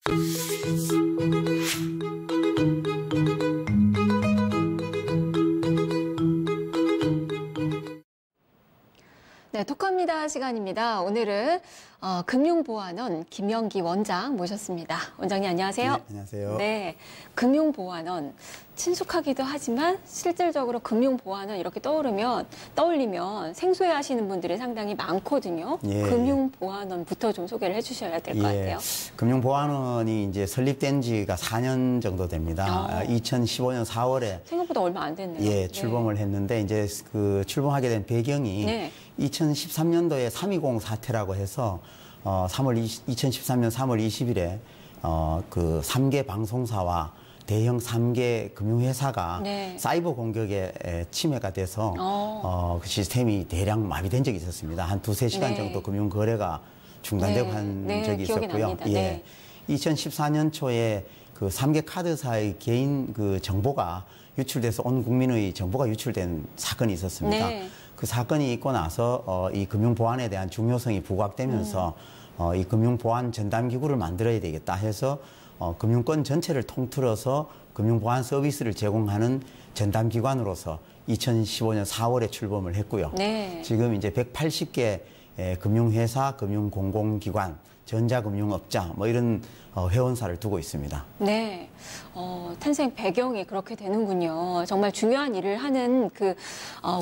네, 톡합니다 시간입니다. 오늘은 금융보안원 김영기 원장 모셨습니다. 원장님 안녕하세요. 네, 안녕하세요. 네, 금융보안원 친숙하기도 하지만 실질적으로 금융보안원 이렇게 떠올리면 생소해하시는 분들이 상당히 많거든요. 예. 금융보안원부터 좀 소개를 해주셔야 될 것 같아요. 금융보안원이 이제 설립된 지가 4년 정도 됩니다. 2015년 4월에 생각보다 얼마 안 됐네요. 예, 출범을 했는데 이제 그 출범하게 된 배경이 네. 2013년도에 3.20 사태라고 해서 2013년 3월 20일에 그 3개 방송사와 대형 3개 금융회사가 네. 사이버 공격에 침해가 돼서 그 시스템이 대량 마비된 적이 있었습니다. 한 2~3시간 네. 정도 금융 거래가 중단되고 한 적이 있었고요. 납니다. 네. 2014년 초에 그 3개 카드사의 개인 그 정보가 유출돼서 온 국민의 정보가 유출된 사건이 있었습니다. 네. 그 사건이 있고 나서 이 금융보안에 대한 중요성이 부각되면서 이 금융보안 전담기구를 만들어야 되겠다 해서 금융권 전체를 통틀어서 금융보안 서비스를 제공하는 전담기관으로서 2015년 4월에 출범을 했고요. 네. 지금 이제 180개 금융회사, 금융공공기관, 전자금융업자 뭐 이런 회원사를 두고 있습니다. 네, 탄생 배경이 그렇게 되는군요. 정말 중요한 일을 하는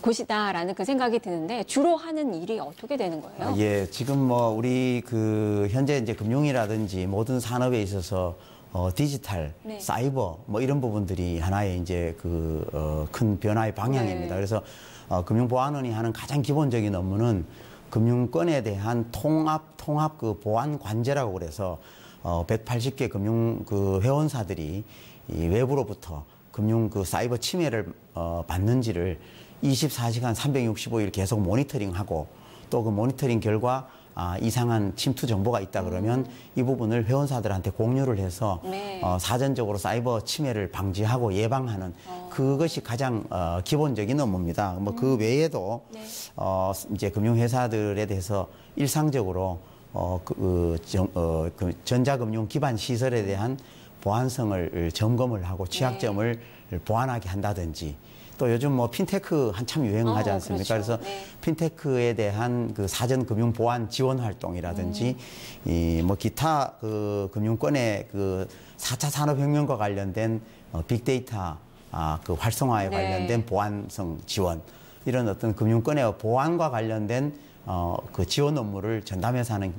곳이다라는 그 생각이 드는데 주로 하는 일이 어떻게 되는 거예요? 예, 지금 뭐 우리 그 현재 이제 금융이라든지 모든 산업에 있어서 디지털, 네. 사이버 뭐 이런 부분들이 하나의 이제 큰 변화의 방향입니다. 네. 그래서 금융보안원이 하는 가장 기본적인 업무는 금융권에 대한 통합 그 보안 관제라고 그래서 180개 금융 그 회원사들이 이 외부로부터 금융 그 사이버 침해를 받는지를 24시간 365일 계속 모니터링하고 또 그 모니터링 결과 이상한 침투 정보가 있다 그러면 이 부분을 회원사들한테 공유를 해서 네. 사전적으로 사이버 침해를 방지하고 예방하는 그것이 가장 기본적인 업무입니다. 뭐 그 외에도 네. 이제 금융회사들에 대해서 일상적으로 전자금융 기반 시설에 대한 보안성을 점검을 하고 취약점을 보완하게 한다든지 또 요즘 뭐 핀테크 한참 유행하지 않습니까? 그렇죠. 그래서 네. 핀테크에 대한 그 사전 금융 보안 지원 활동이라든지 이 뭐 기타 그 금융권의 그 4차 산업혁명과 관련된 빅데이터 그 활성화에 네. 관련된 보안성 지원 이런 어떤 금융권의 보안과 관련된 그 지원 업무를 전담해서 하는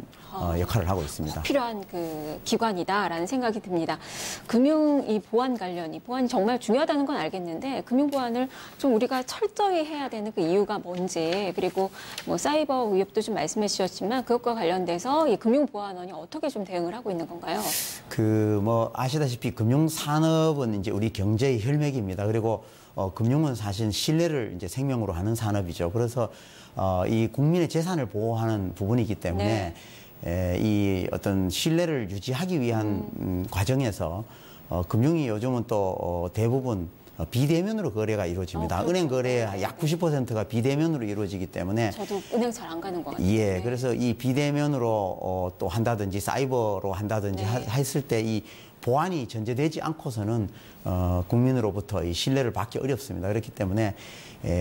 역할을 하고 있습니다. 필요한 그 기관이다라는 생각이 듭니다. 금융 이 보안 관련이 보안이 정말 중요하다는 건 알겠는데 금융 보안을 좀 우리가 철저히 해야 되는 그 이유가 뭔지 그리고 뭐 사이버 위협도 좀 말씀해 주셨지만 그것과 관련돼서 이 금융 보안원이 어떻게 좀 대응을 하고 있는 건가요? 그 뭐 아시다시피 금융 산업은 이제 우리 경제의 혈맥입니다. 그리고 금융은 사실 신뢰를 이제 생명으로 하는 산업이죠. 그래서 이 국민의 재산을 보호하는 부분이기 때문에 이 어떤 신뢰를 유지하기 위한 과정에서 금융이 요즘은 또 대부분 비대면으로 거래가 이루어집니다. 그렇죠. 은행 거래의 약 90%가 비대면으로 이루어지기 때문에 저도 은행 잘 안 가는 것 같아요. 예, 그래서 이 비대면으로 또 한다든지 사이버로 한다든지 네. 했을 때 이 보안이 전제되지 않고서는 국민으로부터 이 신뢰를 받기 어렵습니다. 그렇기 때문에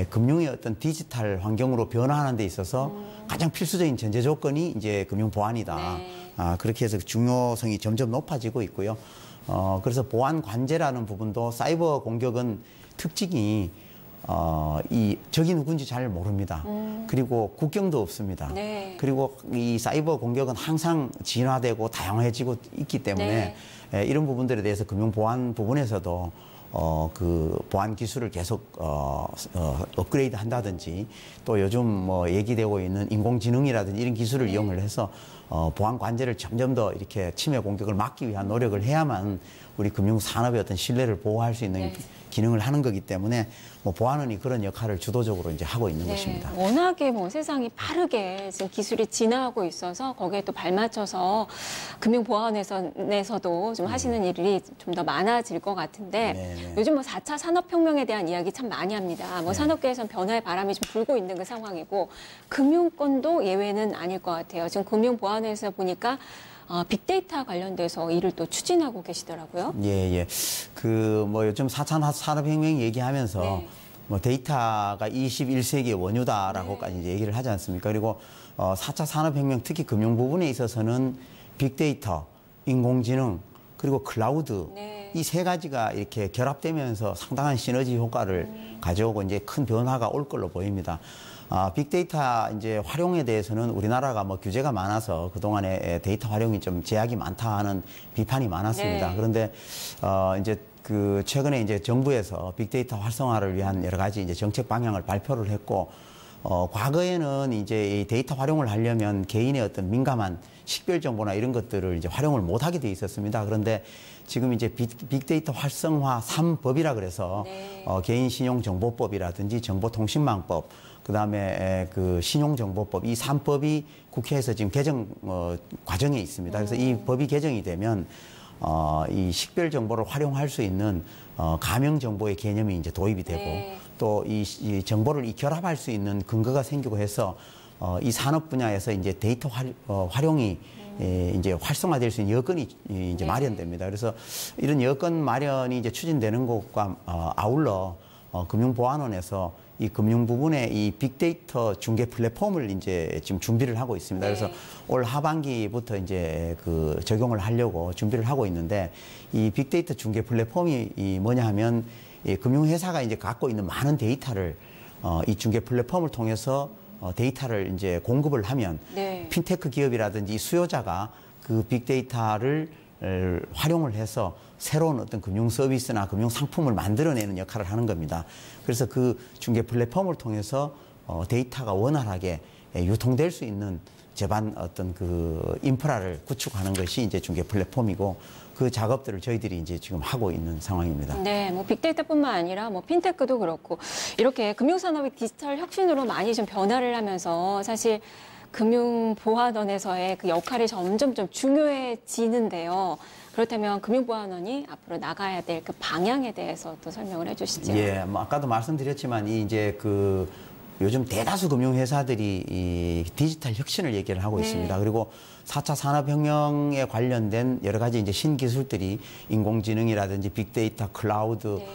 금융의 어떤 디지털 환경으로 변화하는 데 있어서 가장 필수적인 전제 조건이 이제 금융 보안이다. 네. 그렇게 해서 중요성이 점점 높아지고 있고요. 그래서 보안 관제라는 부분도 사이버 공격은 특징이 이 적이 누군지 잘 모릅니다. 그리고 국경도 없습니다. 네. 그리고 이 사이버 공격은 항상 진화되고 다양해지고 있기 때문에 이런 부분들에 대해서 금융 보안 부분에서도 그 보안 기술을 계속 업그레이드 한다든지 또 요즘 뭐 얘기되고 있는 인공지능이라든지 이런 기술을 이용을 해서 보안 관제를 점점 더 이렇게 침해 공격을 막기 위한 노력을 해야만 우리 금융 산업의 어떤 신뢰를 보호할 수 있는 기능을 하는 거기 때문에 뭐 보안원이 그런 역할을 주도적으로 이제 하고 있는 것입니다. 워낙에 뭐 세상이 빠르게 지금 기술이 진화하고 있어서 거기에 또 발맞춰서 금융보안에서도 좀 하시는 일이 좀 더 많아질 것 같은데 요즘 뭐 4차 산업혁명에 대한 이야기 참 많이 합니다. 뭐 산업계에서는 변화의 바람이 좀 불고 있는 그 상황이고 금융권도 예외는 아닐 것 같아요. 지금 금융보안에서 보니까 빅데이터 관련돼서 일을 또 추진하고 계시더라고요. 예, 예. 뭐 요즘 4차 산업혁명 얘기하면서 네. 뭐 데이터가 21세기의 원유다라고까지 이제 얘기를 하지 않습니까? 그리고 4차 산업혁명 특히 금융 부분에 있어서는 빅데이터, 인공지능, 그리고 클라우드 네. 이 세 가지가 이렇게 결합되면서 상당한 시너지 효과를 가져오고 이제 큰 변화가 올 걸로 보입니다. 빅데이터 이제 활용에 대해서는 우리나라가 뭐 규제가 많아서 그동안에 데이터 활용이 좀 제약이 많다 하는 비판이 많았습니다. 네. 그런데 이제 최근에 이제 정부에서 빅데이터 활성화를 위한 여러 가지 이제 정책 방향을 발표를 했고 과거에는 이제 이 데이터 활용을 하려면 개인의 어떤 민감한 식별 정보나 이런 것들을 이제 활용을 못 하게 돼 있었습니다. 그런데 지금 이제 빅데이터 활성화 3법이라 그래서 네. 개인신용정보법이라든지 정보통신망법, 그다음에 그 신용정보법 이 3법이 국회에서 지금 개정 과정에 있습니다. 그래서 이 법이 개정이 되면 이 식별 정보를 활용할 수 있는 가명 정보의 개념이 이제 도입이 되고 네. 또 이 정보를 결합할 수 있는 근거가 생기고 해서 이 산업 분야에서 이제 데이터 활용이 이제 활성화될 수 있는 여건이 이제 네. 마련됩니다. 그래서 이런 여건 마련이 이제 추진되는 것과 아울러 금융보안원에서 이 금융 부분에 이 빅데이터 중개 플랫폼을 이제 지금 준비를 하고 있습니다. 네. 그래서 올 하반기부터 이제 적용을 하려고 준비를 하고 있는데 이 빅데이터 중개 플랫폼이 뭐냐 하면 이 금융회사가 이제 갖고 있는 많은 데이터를 이 중개 플랫폼을 통해서 데이터를 이제 공급을 하면 네. 핀테크 기업이라든지 수요자가 그 빅데이터를 활용을 해서 새로운 어떤 금융 서비스나 금융 상품을 만들어내는 역할을 하는 겁니다. 그래서 그 중개 플랫폼을 통해서 데이터가 원활하게 유통될 수 있는 제반 어떤 그 인프라를 구축하는 것이 이제 중개 플랫폼이고 그 작업들을 저희들이 이제 지금 하고 있는 상황입니다. 네, 뭐 빅데이터뿐만 아니라 뭐 핀테크도 그렇고 이렇게 금융산업이 디지털 혁신으로 많이 좀 변화를 하면서 사실 금융보안원에서의 그 역할이 점점 좀 중요해지는데요. 그렇다면 금융보안원이 앞으로 나가야 될 그 방향에 대해서 또 설명을 해주시죠. 예, 뭐 아까도 말씀드렸지만 이 이제 요즘 대다수 금융회사들이 이 디지털 혁신을 얘기를 하고 네. 있습니다. 그리고 4차 산업혁명에 관련된 여러 가지 이제 신기술들이 인공지능이라든지 빅데이터, 클라우드, 네.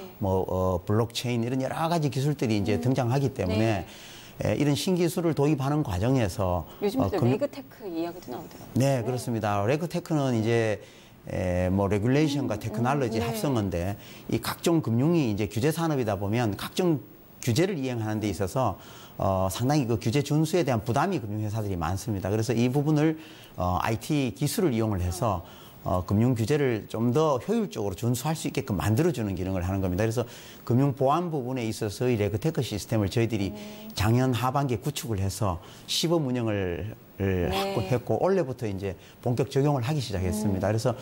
블록체인 이런 여러 가지 기술들이 이제 등장하기 때문에 이런 신기술을 도입하는 과정에서 요즘도 레그테크 이야기도 나오더라고요. 네, 그렇습니다. 레그테크는 이제 뭐 레귤레이션과 테크놀로지 네. 합성어인데 이 각종 금융이 이제 규제 산업이다 보면 각종 규제를 이행하는 데 있어서 상당히 그 규제 준수에 대한 부담이 금융회사들이 많습니다. 그래서 이 부분을 IT 기술을 이용을 해서 금융 규제를 좀 더 효율적으로 준수할 수 있게끔 만들어주는 기능을 하는 겁니다. 그래서 금융 보안 부분에 있어서 이 레그테크 시스템을 저희들이 작년 하반기에 구축을 해서 시범 운영을 했고 올해부터 이제 본격 적용을 하기 시작했습니다. 그래서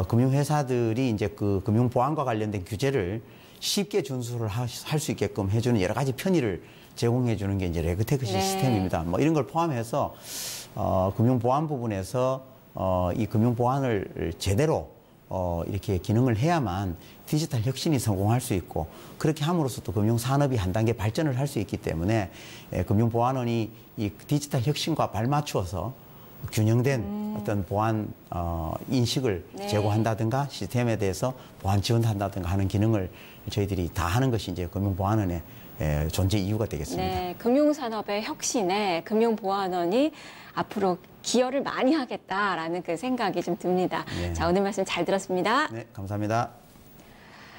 금융회사들이 이제 그 금융 보안과 관련된 규제를 쉽게 준수를 할 수 있게끔 해주는 여러 가지 편의를 제공해 주는 게 이제 레그테크 시스템입니다. 뭐 이런 걸 포함해서 금융 보안 부분에서 이 금융 보안을 제대로 이렇게 기능을 해야만 디지털 혁신이 성공할 수 있고 그렇게 함으로써 또 금융 산업이 한 단계 발전을 할 수 있기 때문에 금융 보안원이 이 디지털 혁신과 발맞추어서 균형된 어떤 보안 인식을 제공한다든가 시스템에 대해서 보안 지원한다든가 하는 기능을 저희들이 다 하는 것이 이제 금융보안원의 존재 이유가 되겠습니다. 네, 금융산업의 혁신에 금융보안원이 앞으로 기여를 많이 하겠다라는 그 생각이 좀 듭니다. 네. 자, 오늘 말씀 잘 들었습니다. 네, 감사합니다.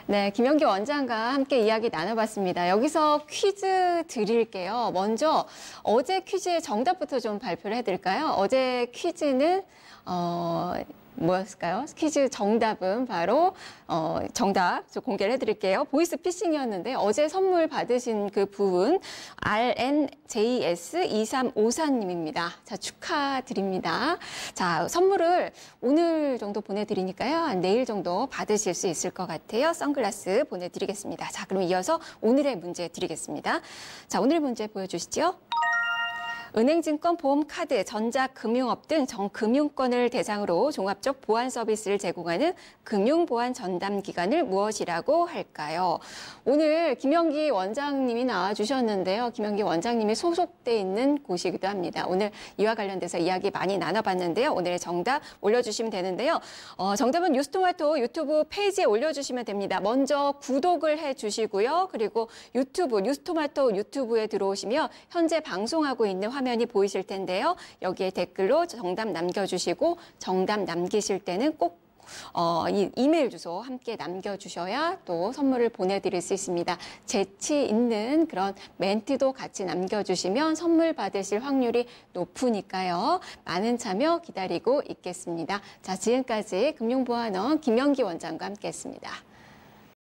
네, 김영기 원장과 함께 이야기 나눠봤습니다. 여기서 퀴즈 드릴게요. 먼저 어제 퀴즈의 정답부터 좀 발표를 해드릴까요? 어제 퀴즈는 뭐였을까요? 퀴즈 정답은 바로 정답 저 공개를 해드릴게요. 보이스 피싱이었는데 어제 선물 받으신 그 분 RNJS2354님입니다. 자, 축하드립니다. 자, 선물을 오늘 정도 보내드리니까요. 한 내일 정도 받으실 수 있을 것 같아요. 선글라스 보내드리겠습니다. 자, 그럼 이어서 오늘의 문제 드리겠습니다. 자, 오늘의 문제 보여주시죠. 은행증권, 보험카드, 전자금융업 등 정금융권을 대상으로 종합적 보안 서비스를 제공하는 금융보안 전담기관을 무엇이라고 할까요? 오늘 김영기 원장님이 나와주셨는데요. 김영기 원장님이 소속돼 있는 곳이기도 합니다. 오늘 이와 관련돼서 이야기 많이 나눠봤는데요. 오늘의 정답 올려주시면 되는데요. 정답은 뉴스토마토 유튜브 페이지에 올려주시면 됩니다. 먼저 구독을 해주시고요. 그리고 유튜브, 뉴스토마토 유튜브에 들어오시면 현재 방송하고 있는 화면이 보이실 텐데요. 여기에 댓글로 정답 남겨주시고 정답 남기실 때는 꼭 이 이메일 주소 함께 남겨주셔야 또 선물을 보내드릴 수 있습니다. 재치 있는 그런 멘트도 같이 남겨주시면 선물 받으실 확률이 높으니까요. 많은 참여 기다리고 있겠습니다. 자, 지금까지 금융보안원 김영기 원장과 함께했습니다.